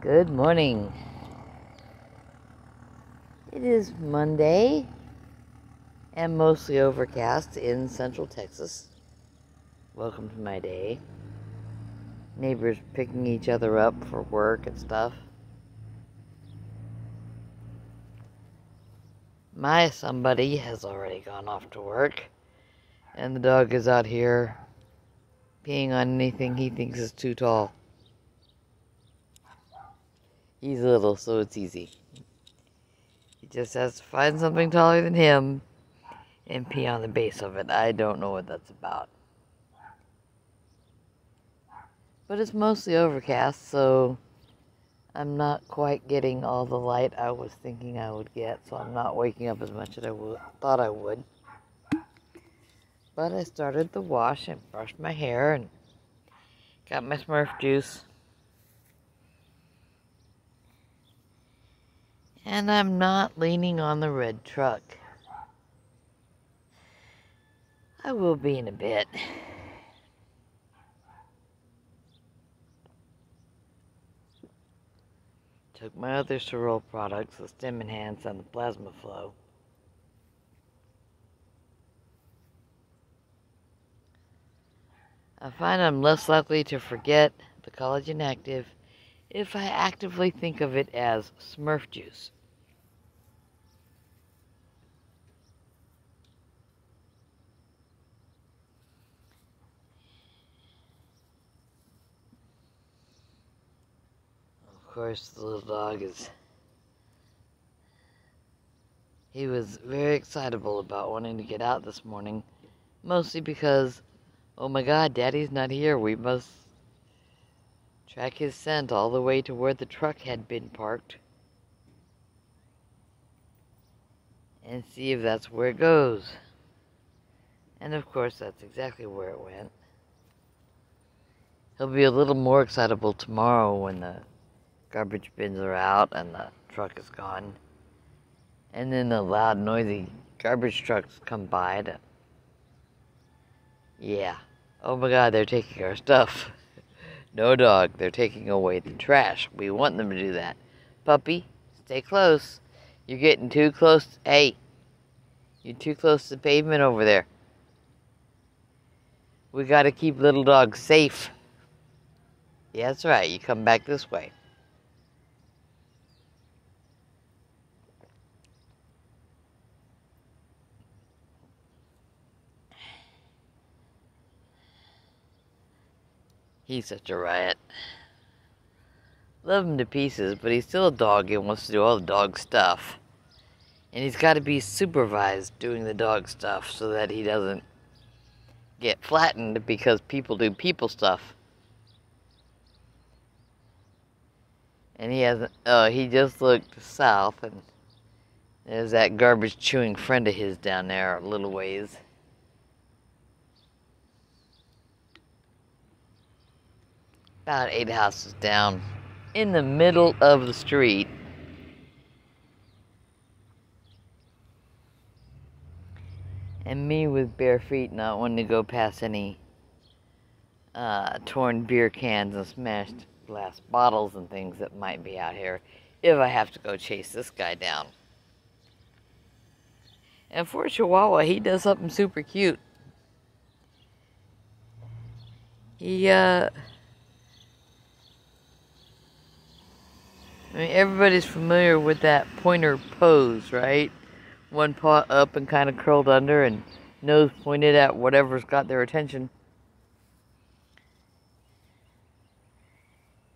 Good morning. It is Monday and mostly overcast in Central Texas. Welcome to my day. Neighbors picking each other up for work and stuff. My somebody has already gone off to work, and the dog is out here peeing on anything he thinks is too tall. He's little, so it's easy. He just has to find something taller than him and pee on the base of it. I don't know what that's about. But it's mostly overcast, so I'm not quite getting all the light I was thinking I would get, so I'm not waking up as much as I thought I would. But I started the wash and brushed my hair and got my Smurf juice. And I'm not leaning on the red truck. I will be in a bit. Took my other sterile products, the stem enhance and the plasma flow. I find I'm less likely to forget the collagen active if I actively think of it as Smurf juice. Of course, the little dog he was very excitable about wanting to get out this morning, mostly because, oh my God, Daddy's not here. We must track his scent all the way to where the truck had been parked and see if that's where it goes. And of course, that's exactly where it went. He'll be a little more excitable tomorrow when the garbage bins are out and the truck is gone. And then the loud, noisy garbage trucks come by to... Yeah. Oh my God, they're taking our stuff. No, dog, they're taking away the trash. We want them to do that. Puppy, stay close. You're getting too close. Hey, you're too close to the pavement over there. We gotta keep little dogs safe. Yeah, that's right. You come back this way. He's such a riot. Love him to pieces, but he's still a dog and wants to do all the dog stuff. And he's got to be supervised doing the dog stuff so that he doesn't get flattened because people do people stuff. And he hasn't... Oh, he just looked south and there's that garbage chewing friend of his down there a little ways. About 8 houses down, in the middle of the street. And me with bare feet not wanting to go past any torn beer cans and smashed glass bottles and things that might be out here if I have to go chase this guy down. And for a Chihuahua, he does something super cute. I mean, everybody's familiar with that pointer pose, right? One paw up and kind of curled under and nose pointed at whatever's got their attention.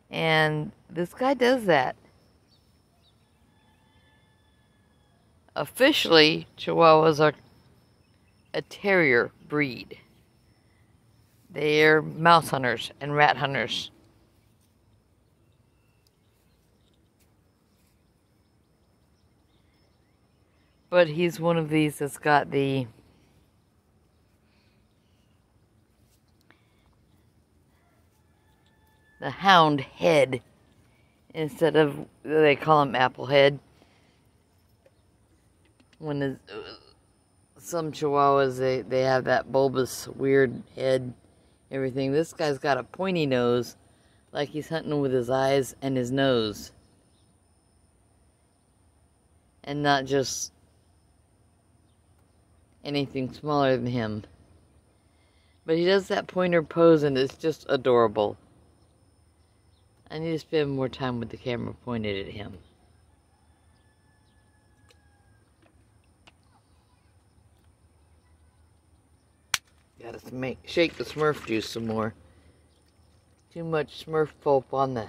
And this guy does that. Officially, Chihuahuas are a terrier breed. They're mouse hunters and rat hunters. But he's one of these that's got the hound head instead of, they call him apple head. When some Chihuahuas, they have that bulbous, weird head, everything. This guy's got a pointy nose, Like he's hunting with his eyes and his nose. And not just anything smaller than him. But he does that pointer pose and it's just adorable. I need to spend more time with the camera pointed at him. Gotta shake the Smurf juice some more. Too much Smurf pulp on the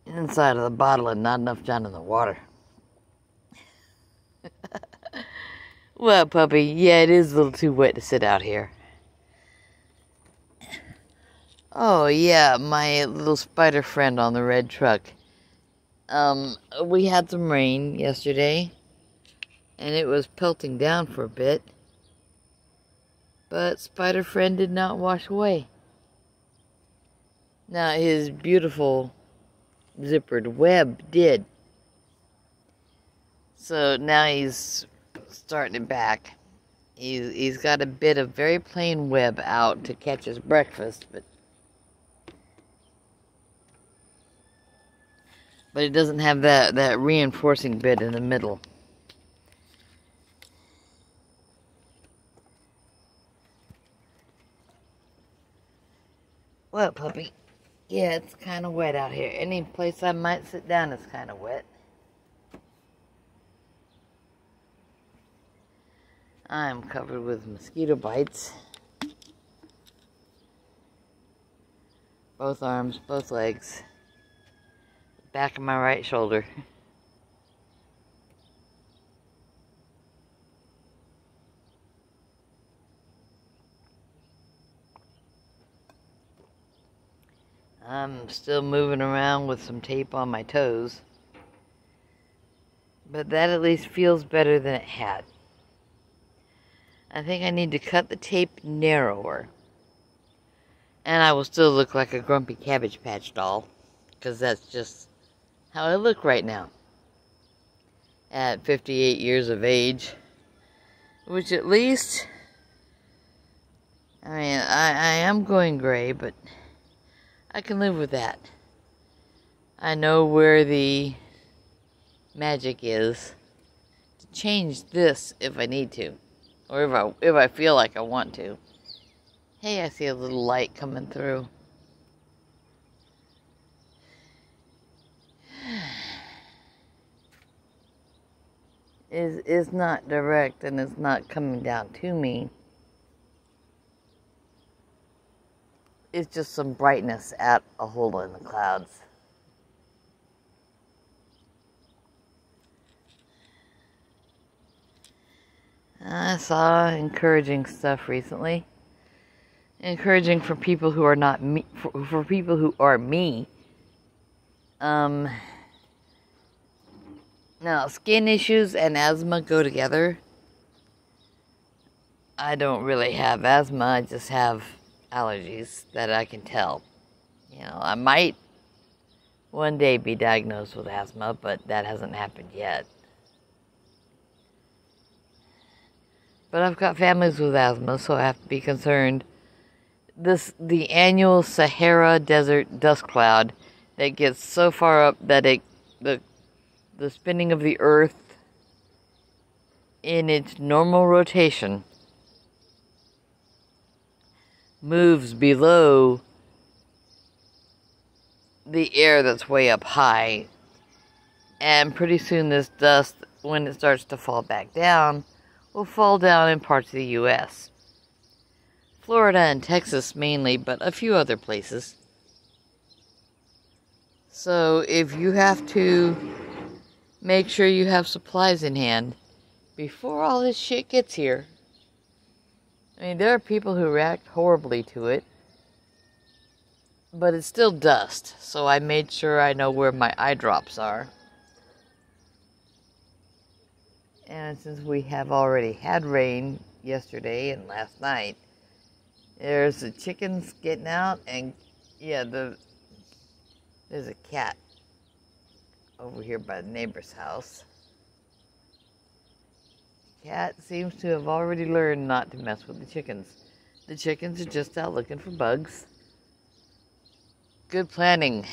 inside of the bottle and not enough down in the water. Well, puppy, yeah, it is a little too wet to sit out here. Oh, yeah, my little spider friend on the red truck. We had some rain yesterday, and it was pelting down for a bit. But spider friend did not wash away. Now, his beautiful zippered web did. So now he's starting it back. He's got a bit of very plain web out to catch his breakfast, but it doesn't have that reinforcing bit in the middle. Well, puppy, yeah, it's kind of wet out here. Any place I might sit down is kind of wet. I'm covered with mosquito bites. Both arms, both legs. Back of my right shoulder. I'm still moving around with some tape on my toes. But that at least feels better than it had. I think I need to cut the tape narrower. And I will still look like a grumpy Cabbage Patch doll. Because that's just how I look right now. At 58 years of age. Which at least, I mean, I am going gray, but I can live with that. I know where the magic is to change this if I need to. Or if I feel like I want to. Hey, I see a little light coming through. Is not direct and it's not coming down to me. It's just some brightness at a hole in the clouds. I saw encouraging stuff recently. Encouraging for people who are not me, for people who are me. Now, skin issues and asthma go together. I don't really have asthma, I just have allergies that I can tell. You know, I might one day be diagnosed with asthma, but that hasn't happened yet. But I've got families with asthma, so I have to be concerned. The annual Sahara Desert dust cloud that gets so far up that the spinning of the Earth in its normal rotation moves below the air that's way up high. And pretty soon this dust, when it starts to fall back down, will fall down in parts of the U.S. Florida and Texas mainly, but a few other places. So if you have to make sure you have supplies in hand before all this shit gets here. I mean, there are people who react horribly to it, but it's still dust, so I made sure I know where my eye drops are. And since we have already had rain yesterday and last night, there's the chickens getting out, and yeah, there's a cat over here by the neighbor's house. Cat seems to have already learned not to mess with the chickens. The chickens are just out looking for bugs. Good planning.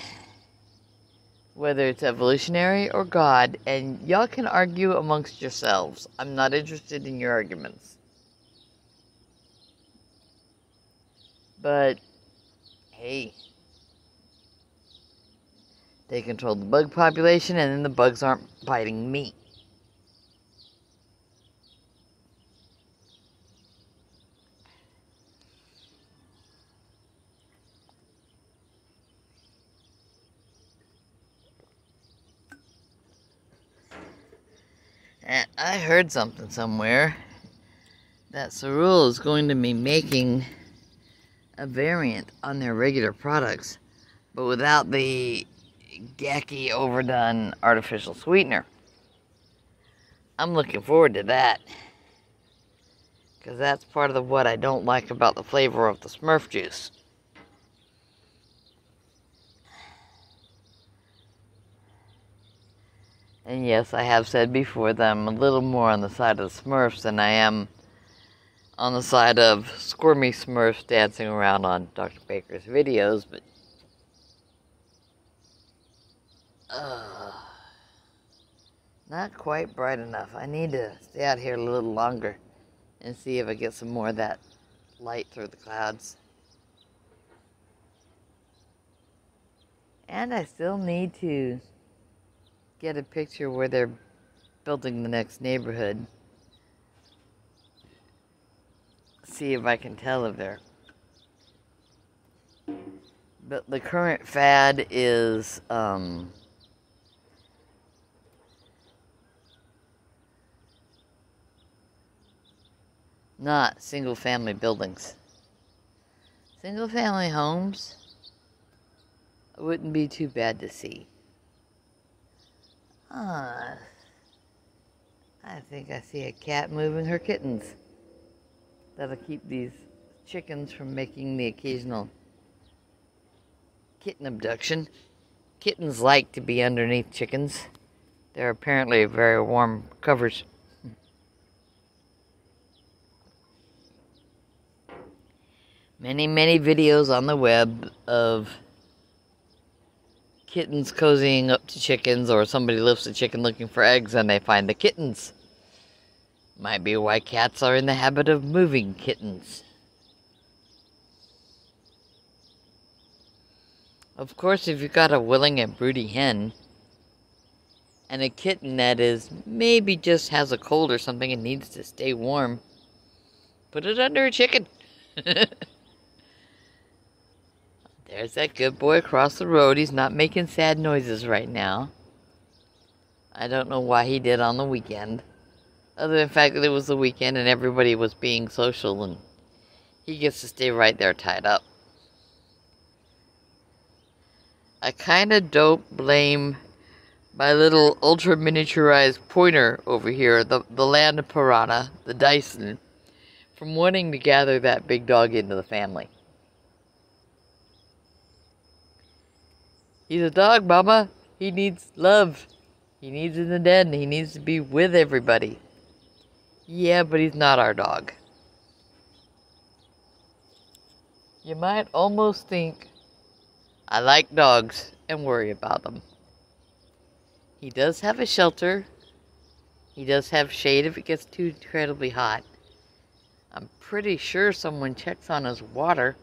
Whether it's evolutionary or God, and y'all can argue amongst yourselves. I'm not interested in your arguments. But, hey, they control the bug population, and then the bugs aren't biting me. And I heard something somewhere that Cerule is going to be making a variant on their regular products, but without the gacky, overdone artificial sweetener. I'm looking forward to that, because that's part of what I don't like about the flavor of the Smurf juice. And yes, I have said before that I'm a little more on the side of the Smurfs than I am on the side of squirmy Smurfs dancing around on Dr. Baker's videos, but not quite bright enough. I need to stay out here a little longer and see if I get some more of that light through the clouds. And I still need to get a picture where they're building the next neighborhood. See if I can tell if they're... But the current fad is not single-family buildings. Single-family homes wouldn't be too bad to see. I think I see a cat moving her kittens. That'll keep these chickens from making the occasional kitten abduction. Kittens like to be underneath chickens. They're apparently very warm covers. Many, many videos on the web of kittens cozying up to chickens, or somebody lifts a chicken looking for eggs and they find the kittens. Might be why cats are in the habit of moving kittens. Of course, if you've got a willing and broody hen, and a kitten that is maybe just has a cold or something and needs to stay warm, put it under a chicken. There's that good boy across the road. He's not making sad noises right now. I don't know why he did on the weekend. Other than the fact that it was the weekend and everybody was being social, and he gets to stay right there tied up. I kind of don't blame my little ultra miniaturized pointer over here, the land piranha, the Dyson, from wanting to gather that big dog into the family. He's a dog, Mama. He needs love. He needs in the den. He needs to be with everybody. Yeah, but he's not our dog. You might almost think I like dogs and worry about them. He does have a shelter. He does have shade if it gets too incredibly hot. I'm pretty sure someone checks on his water.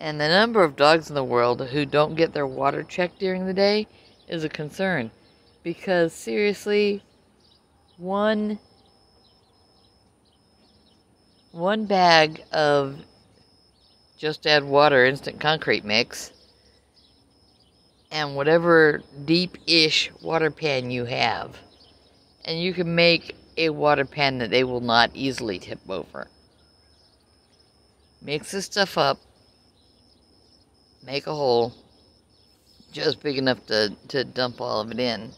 And the number of dogs in the world who don't get their water checked during the day is a concern. Because seriously, one bag of just add water instant concrete mix and whatever deep-ish water pan you have, and you can make a water pan that they will not easily tip over. Mix this stuff up. Make a hole just big enough to dump all of it in.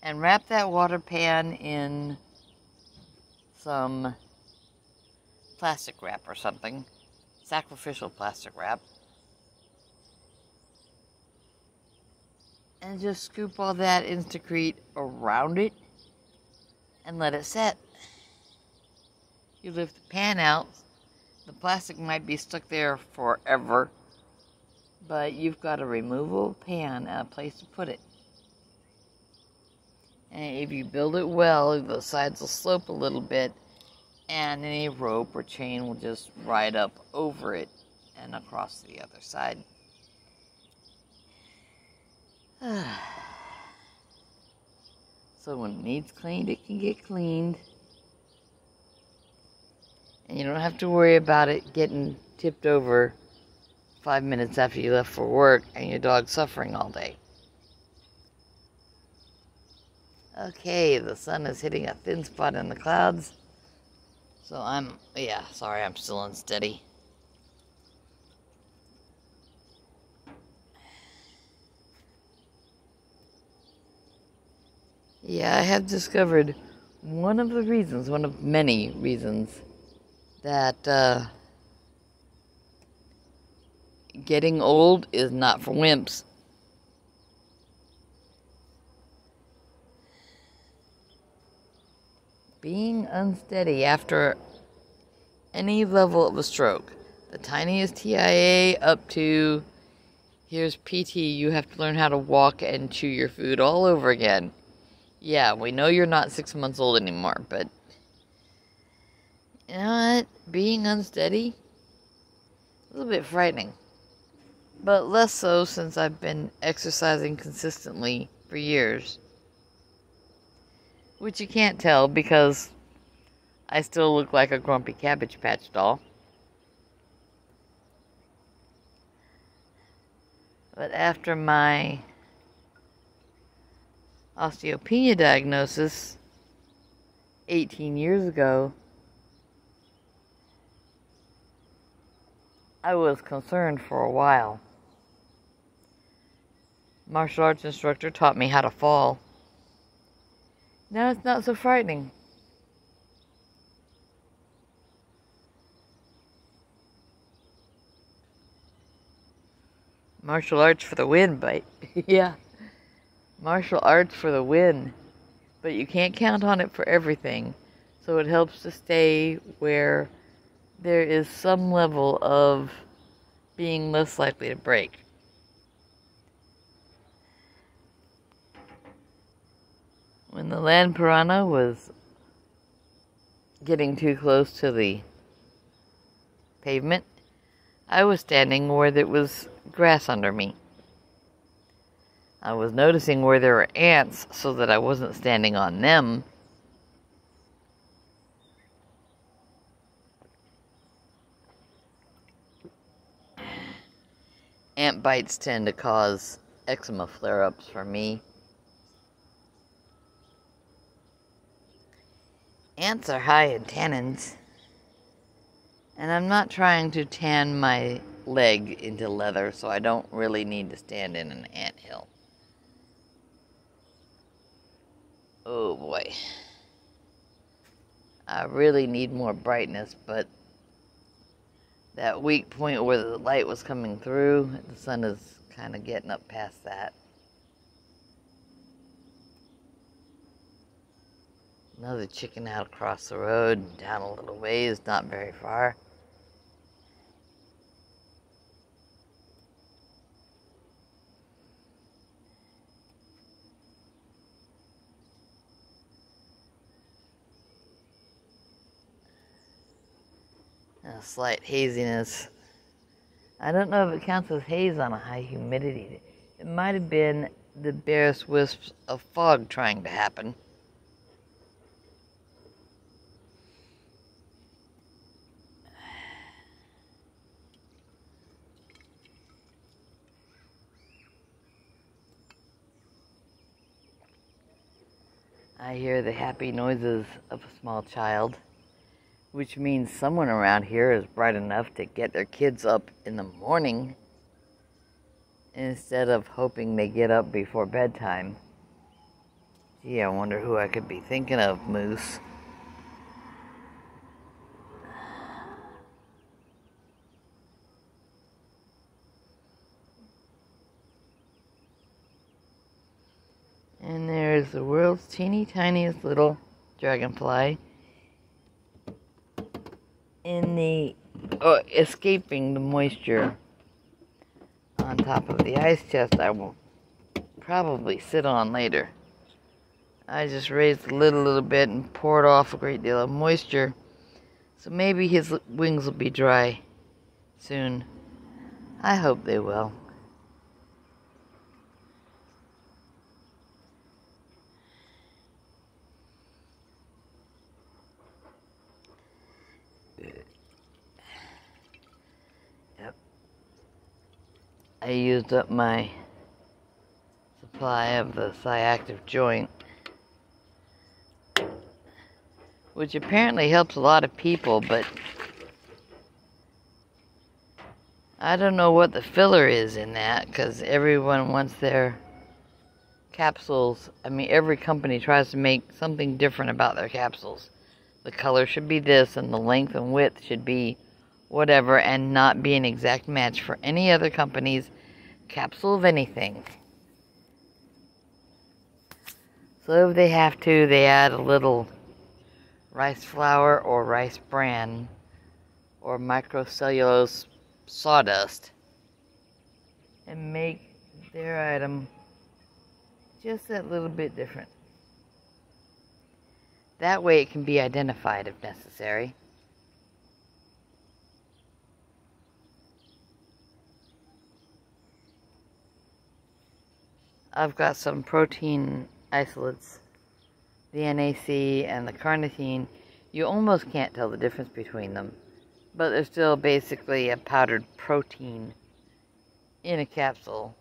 And wrap that water pan in some plastic wrap or something. Sacrificial plastic wrap. And just scoop all that Instacrete around it. and let it set. You lift the pan out. The plastic might be stuck there forever, but you've got a removable pan and a place to put it. And if you build it well, the sides will slope a little bit, and any rope or chain will just ride up over it and across to the other side. So when it needs cleaned, it can get cleaned. And you don't have to worry about it getting tipped over 5 minutes after you left for work and your dog suffering all day. Okay, the sun is hitting a thin spot in the clouds. So I'm still unsteady. Yeah, I have discovered one of many reasons, that getting old is not for wimps. Being unsteady after any level of a stroke, the tiniest TIA up to here's PT, you have to learn how to walk and chew your food all over again. Yeah, we know you're not 6 months old anymore, but you know what? Being unsteady, a little bit frightening. But less so since I've been exercising consistently for years. Which you can't tell because I still look like a grumpy Cabbage Patch doll. But after my osteopenia diagnosis 18 years ago, I was concerned for a while. Martial arts instructor taught me how to fall. Now it's not so frightening. Martial arts for the win, but yeah. Martial arts for the win. But you can't count on it for everything. So it helps to stay where there is some level of being less likely to break. When the land piranha was getting too close to the pavement, I was standing where there was grass under me. I was noticing where there were ants so that I wasn't standing on them. Ant bites tend to cause eczema flare-ups for me. Ants are high in tannins, and I'm not trying to tan my leg into leather, so I don't really need to stand in an anthill. Oh boy. I really need more brightness, but that weak point where the light was coming through, the sun is kind of getting up past that. Another chicken out across the road, down a little ways, not very far. A slight haziness. I don't know if it counts as haze on a high humidity. It might have been the barest wisps of fog trying to happen. I hear the happy noises of a small child, which means someone around here is bright enough to get their kids up in the morning instead of hoping they get up before bedtime. Gee, I wonder who I could be thinking of, Moose. And there's the world's teeny tiniest little dragonfly in the escaping the moisture on top of the ice chest I will probably sit on later. I just raised the lid a little bit and poured off a great deal of moisture, so maybe his wings will be dry soon. I hope they will. Yep. I used up my supply of the Active joint, which apparently helps a lot of people, but I don't know what the filler is in that, because everyone wants their capsules. I mean, every company tries to make something different about their capsules. The color should be this, and the length and width should be whatever, and not be an exact match for any other company's capsule of anything. So if they have to, they add a little rice flour or rice bran or microcellulose sawdust and make their item just that little bit different. That way it can be identified if necessary. I've got some protein isolates, the NAC and the carnitine. You almost can't tell the difference between them, but they're still basically a powdered protein in a capsule.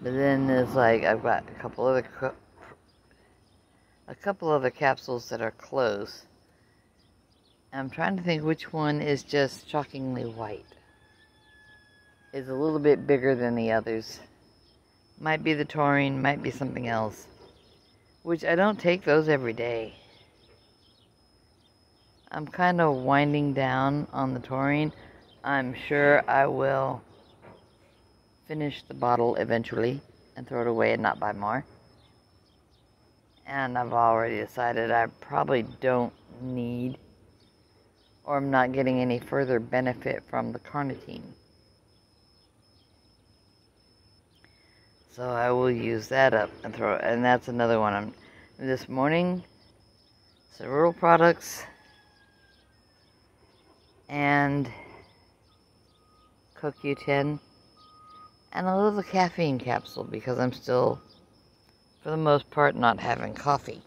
But then there's like, I've got a couple other capsules that are close. I'm trying to think which one is just shockingly white. It's a little bit bigger than the others. Might be the taurine, might be something else. Which I don't take those every day. I'm kind of winding down on the taurine. I'm sure I will finish the bottle eventually and throw it away and not buy more. And I've already decided I probably don't need, or I'm not getting any further benefit from the carnitine. So I will use that up and throw it. And that's another one. This morning, cereal products and CoQ10 and a little caffeine capsule, because I'm still, for the most part, not having coffee.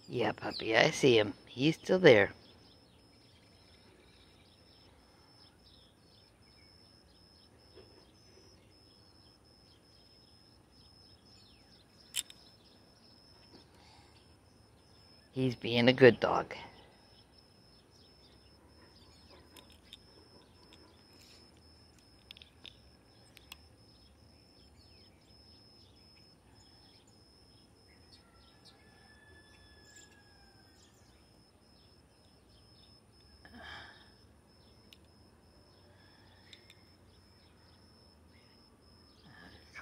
Yeah, puppy, I see him. He's still there. He's being a good dog.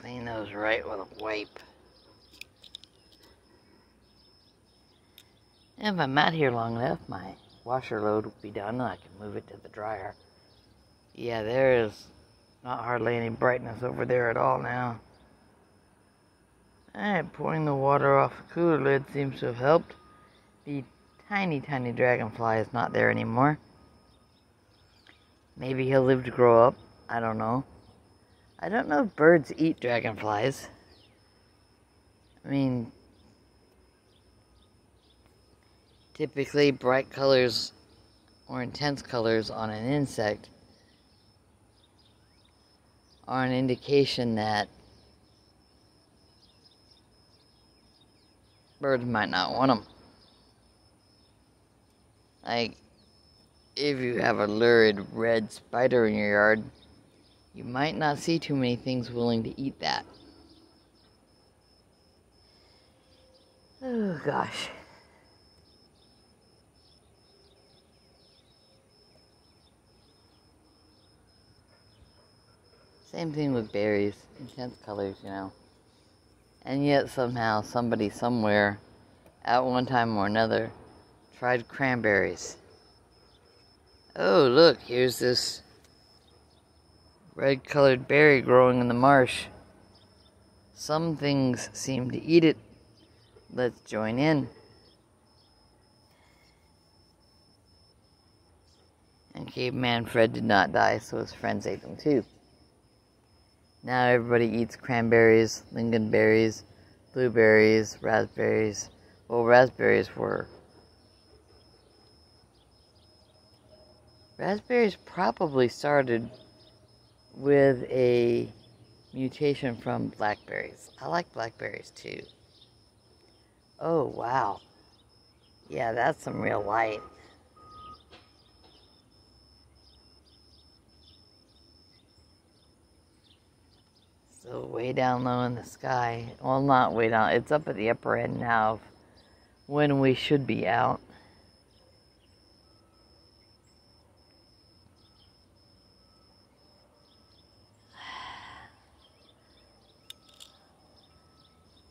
Clean those right with a wipe. If I'm out here long enough, my washer load will be done and I can move it to the dryer. Yeah, there is not hardly any brightness over there at all now. Alright, pouring the water off the cooler lid seems to have helped. The tiny dragonfly is not there anymore. Maybe he'll live to grow up. I don't know. I don't know if birds eat dragonflies. I mean, typically bright colors or intense colors on an insect are an indication that birds might not want them. Like, if you have a lurid red spider in your yard, You might not see too many things willing to eat that. Oh, gosh. Same thing with berries. Intense colors, you know. And yet somehow somebody somewhere at one time or another tried cranberries. Oh, look, here's this red-colored berry growing in the marsh. Some things seem to eat it. Let's join in. And Caveman Fred did not die, so his friends ate them too. Now everybody eats cranberries, lingonberries, blueberries, raspberries. Well, raspberries probably started with a mutation from blackberries. I like blackberries too. Oh, wow. Yeah, that's some real light. So way down low in the sky. Well, not way down. It's up at the upper end now of when we should be out.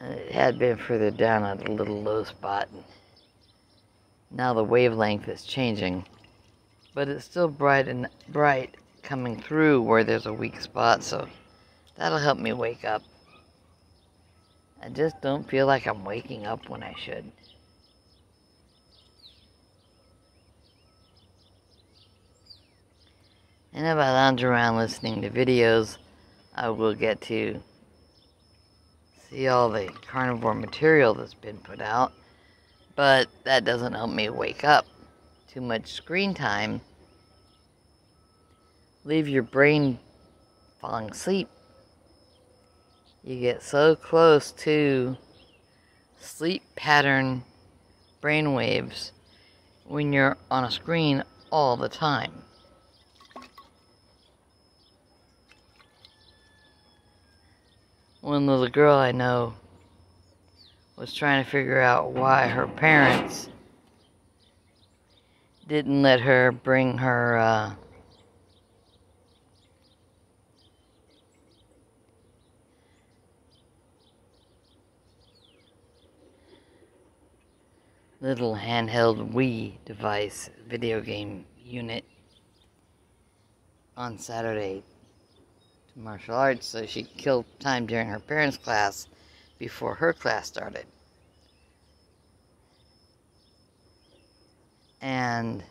It had been further down at a little low spot. Now the wavelength is changing, but it's still bright coming through where there's a weak spot, so that'll help me wake up. I just don't feel like I'm waking up when I should. And if I lounge around listening to videos, I will get to see all the carnivore material that's been put out, but that doesn't help me wake up. Too much screen time leave your brain falling asleep. You get so close to sleep pattern brainwaves when you're on a screen all the time. One little girl I know was trying to figure out why her parents didn't let her bring her little handheld Wii device video game unit on Saturday to martial arts, so she killed time during her parents' class before her class started. And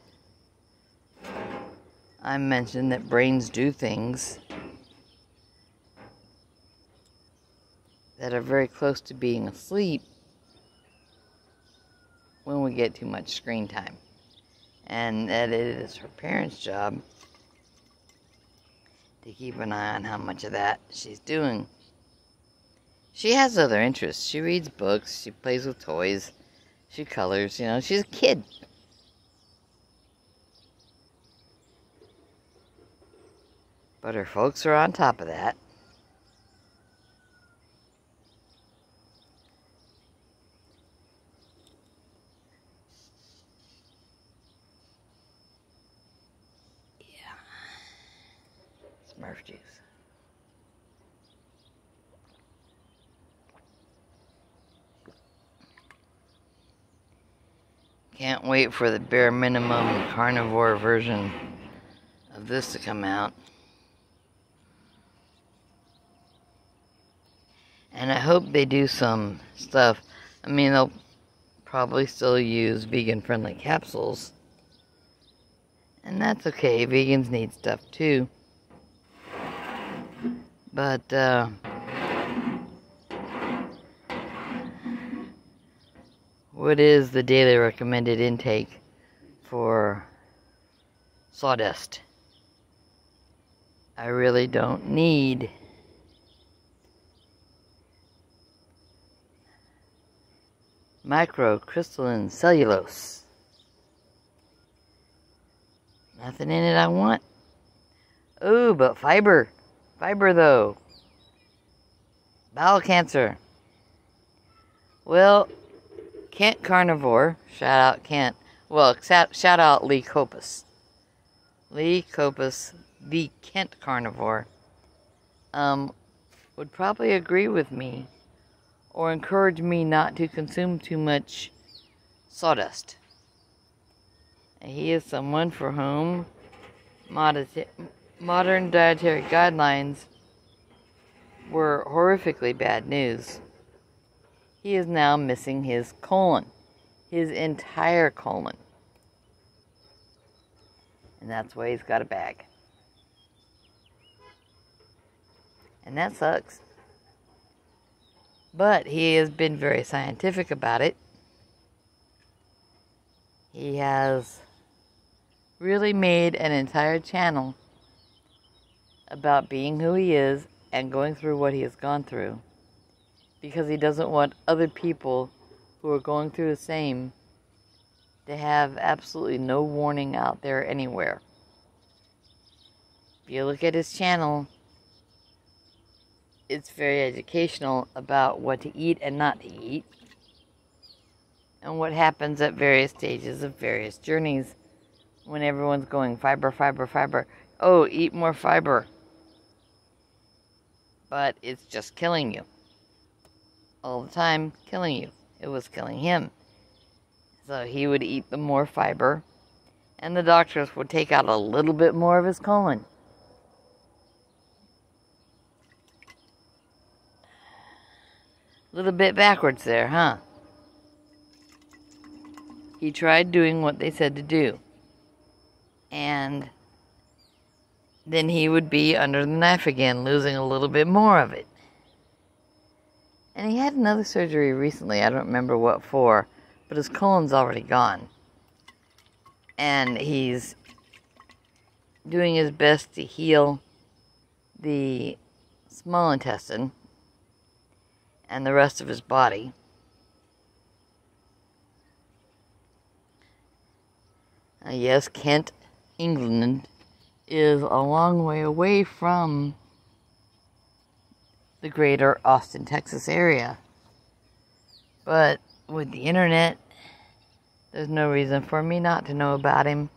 I mentioned that brains do things that are very close to being asleep when we get too much screen time. And that it is her parents' job to keep an eye on how much of that she's doing. She has other interests. She reads books, she plays with toys, she colors, you know, she's a kid. But her folks are on top of that. Smurf juice. Can't wait for the bare minimum carnivore version of this to come out. And I hope they do some stuff. I mean, they'll probably still use vegan-friendly capsules. And that's okay. Vegans need stuff too. But, what is the daily recommended intake for sawdust? I really don't need microcrystalline cellulose. Nothing in it I want. Oh, but fiber. Fiber, though. Bowel cancer. Well, Kent Carnivore, shout out Kent. Well, shout out Lee Copus. Lee Copus, the Kent Carnivore, would probably agree with me or encourage me not to consume too much sawdust. He is someone for whom modern dietary guidelines were horrifically bad news. He is now missing his colon, his entire colon. And that's why he's got a bag. And that sucks. But he has been very scientific about it. He has really made an entire channel about being who he is and going through what he has gone through, because he doesn't want other people who are going through the same to have absolutely no warning out there anywhere. If you look at his channel, it's very educational about what to eat and not to eat, and what happens at various stages of various journeys when everyone's going fiber, fiber, fiber. Oh, eat more fiber. But it's just killing you. All the time, killing you. It was killing him. So he would eat the more fiber, and the doctors would take out a little bit more of his colon. A little bit backwards there, huh? He tried doing what they said to do. And then he would be under the knife again, losing a little bit more of it. And he had another surgery recently, I don't remember what for, but his colon's already gone. And he's doing his best to heal the small intestine and the rest of his body. Yes, Kent, England, is a long way away from the greater Austin, Texas area. But with the internet, there's no reason for me not to know about him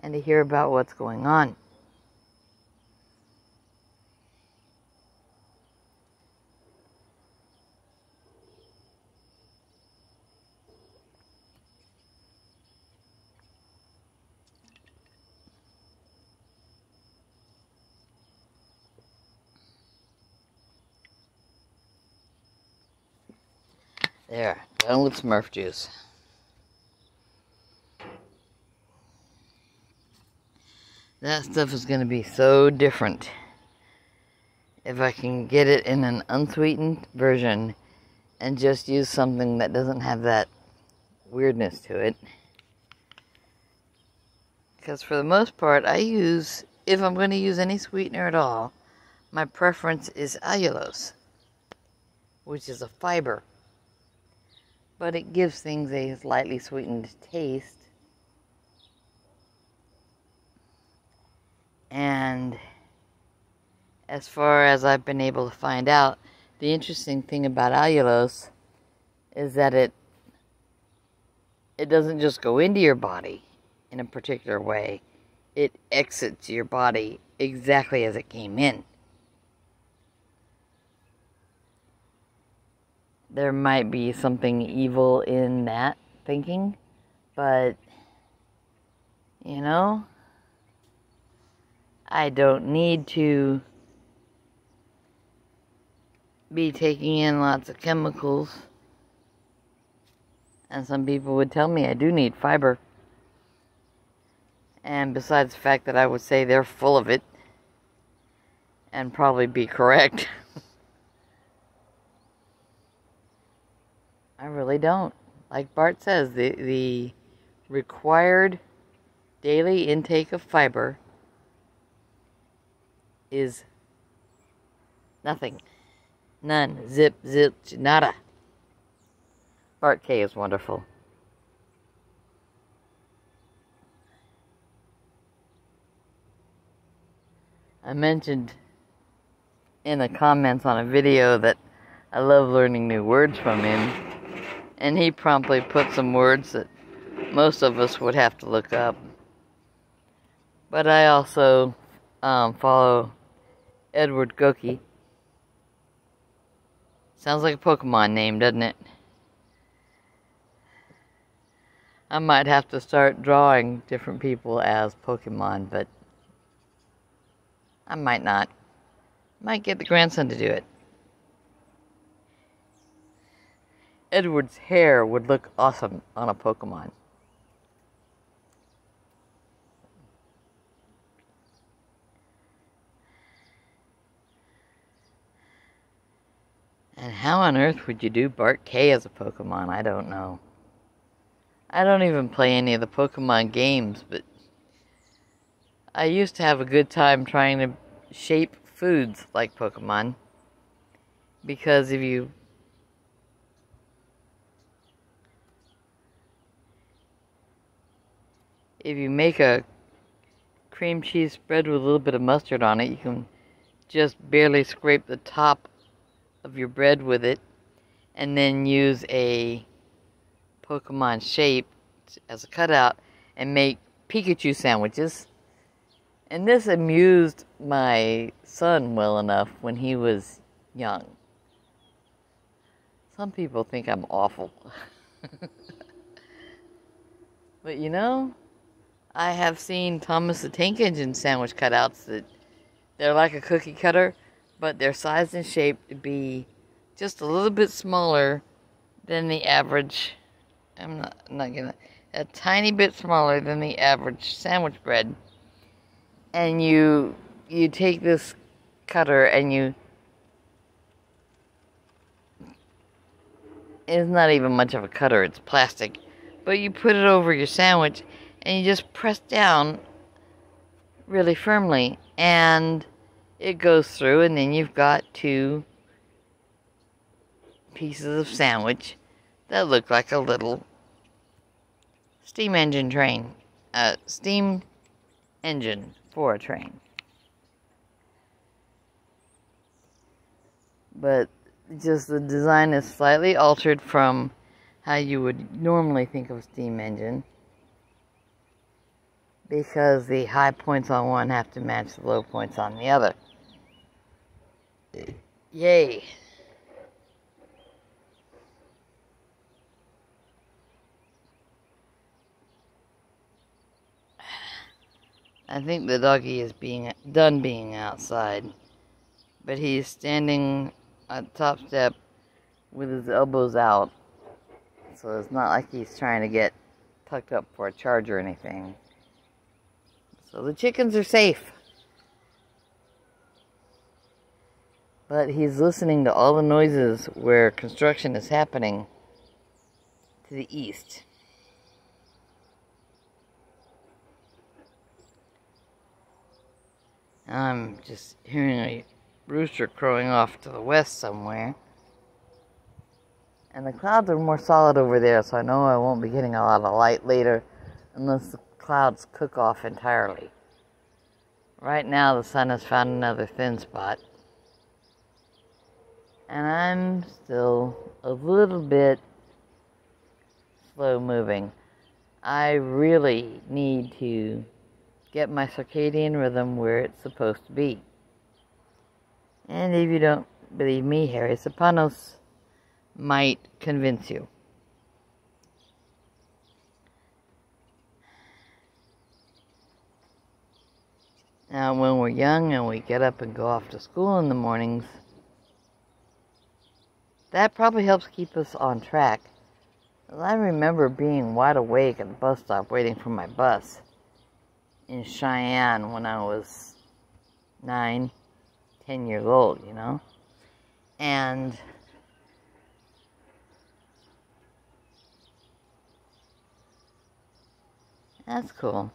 and to hear about what's going on. There, done with Smurf juice. That stuff is going to be so different if I can get it in an unsweetened version and just use something that doesn't have that weirdness to it. Because for the most part, I use, if I'm going to use any sweetener at all, my preference is allulose, which is a fiber. But it gives things a slightly sweetened taste. And as far as I've been able to find out, the interesting thing about allulose is that it doesn't just go into your body in a particular way. It exits your body exactly as it came in. There might be something evil in that thinking, but, you know, I don't need to be taking in lots of chemicals. And some people would tell me I do need fiber. And besides the fact that I would say they're full of it, and probably be correct, I really don't. Like Bart says, the required daily intake of fiber is nothing. None. Zip, zilch, nada. Bart K is wonderful. I mentioned in the comments on a video that I love learning new words from him, and he promptly put some words that most of us would have to look up. But I also follow Edward Goki. Sounds like a Pokemon name, doesn't it? I might have to start drawing different people as Pokemon, but I might not. Might get the grandson to do it. Edward's hair would look awesome on a Pokemon. And how on earth would you do Bart K as a Pokemon? I don't know. I don't even play any of the Pokemon games, but I used to have a good time trying to shape foods like Pokemon. Because if you make a cream cheese spread with a little bit of mustard on it, you can just barely scrape the top of your bread with it, and then use a Pokemon shape as a cutout and make Pikachu sandwiches. And this amused my son well enough when he was young. Some people think I'm awful. But you know, I have seen Thomas the Tank Engine sandwich cutouts that they're like a cookie cutter, but they're sized and shaped to be just a little bit smaller than the average. A tiny bit smaller than the average sandwich bread. And you take this cutter and it's not even much of a cutter, it's plastic. But you put it over your sandwich and you just press down really firmly and it goes through, and then you've got 2 pieces of sandwich that look like a little steam engine train. Steam engine for a train. But just the design is slightly altered from how you would normally think of a steam engine, because the high points on one have to match the low points on the other. Yay. I think the doggy is done being outside, but he's standing at the top step with his elbows out, so it's not like he's trying to get tucked up for a charge or anything. So the chickens are safe. But he's listening to all the noises where construction is happening to the east. I'm just hearing a rooster crowing off to the west somewhere. And the clouds are more solid over there, so I know I won't be getting a lot of light later unless the clouds cook off entirely. Right now the sun has found another thin spot. And I'm still a little bit slow moving. I really need to get my circadian rhythm where it's supposed to be. And if you don't believe me, Harry Sopranos might convince you. Now, when we're young and we get up and go off to school in the mornings, that probably helps keep us on track. I remember being wide awake at the bus stop waiting for my bus in Cheyenne when I was 9, 10 years old, you know? And that's cool.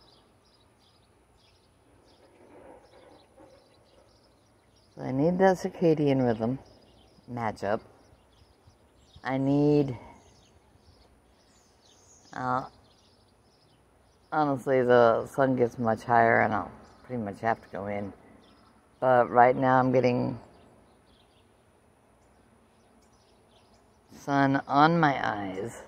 So I need that circadian rhythm matchup. I need, honestly, the sun gets much higher and I'll pretty much have to go in. But right now I'm getting sun on my eyes.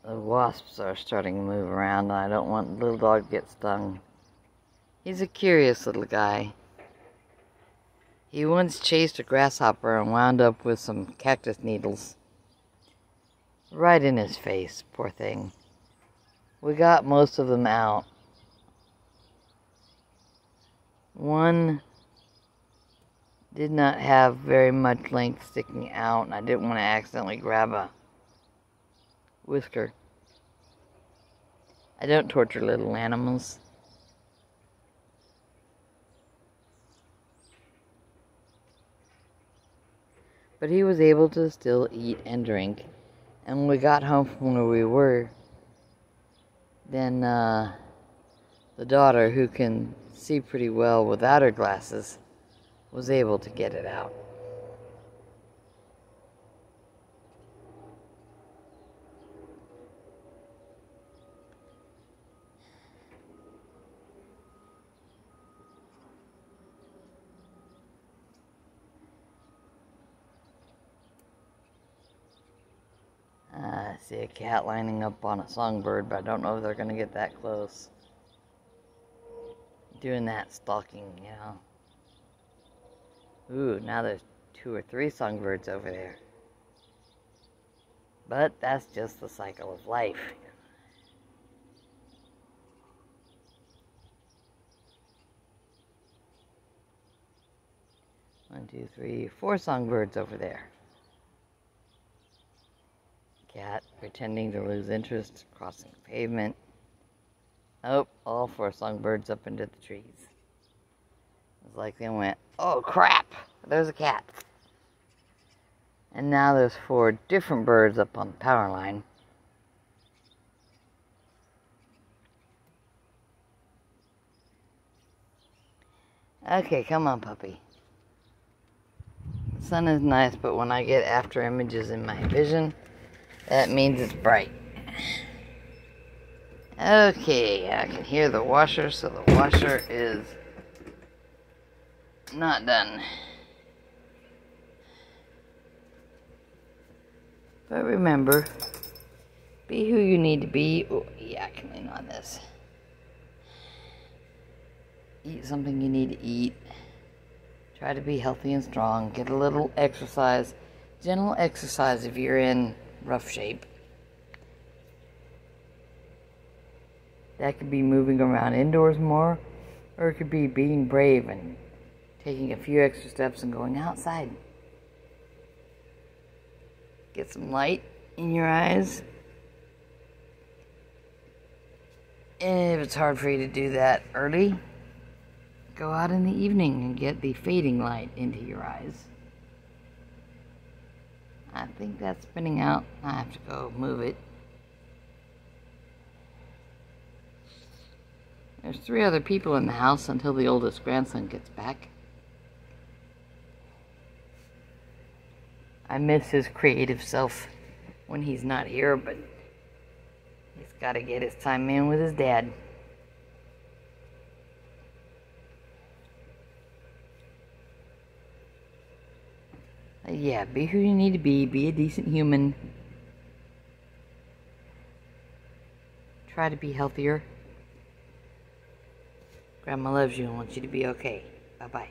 The wasps are starting to move around, and I don't want the little dog to get stung. He's a curious little guy. He once chased a grasshopper and wound up with some cactus needles right in his face, poor thing. We got most of them out. One did not have very much length sticking out, and I didn't want to accidentally grab a whisker. I don't torture little animals. But he was able to still eat and drink. And when we got home from where we were, then the daughter, who can see pretty well without her glasses, was able to get it out. I see a cat lining up on a songbird, but I don't know if they're going to get that close. Doing that stalking, you know. Ooh, now there's 2 or 3 songbirds over there. But that's just the cycle of life. 1, 2, 3, 4 songbirds over there. Cat pretending to lose interest, crossing the pavement. Oh, all 4 songbirds up into the trees. It's like they went, oh crap, there's a cat. And now there's 4 different birds up on the power line. Okay, come on, puppy. The sun is nice, but when I get after images in my vision, that means it's bright. Okay, I can hear the washer, so the washer is not done. But remember, be who you need to be. Oh, yeah, I can lean on this. Eat something you need to eat. Try to be healthy and strong. Get a little exercise. Gentle exercise if you're in rough shape. That could be moving around indoors more, or it could be being brave and taking a few extra steps and going outside. Get some light in your eyes. And if it's hard for you to do that early, go out in the evening and get the fading light into your eyes. I think that's spinning out. I have to go move it. There's 3 other people in the house until the oldest grandson gets back. I miss his creative self when he's not here, but he's got to get his time in with his dad. Yeah, be who you need to be a decent human. Try to be healthier. Grandma loves you and wants you to be okay. Bye-bye.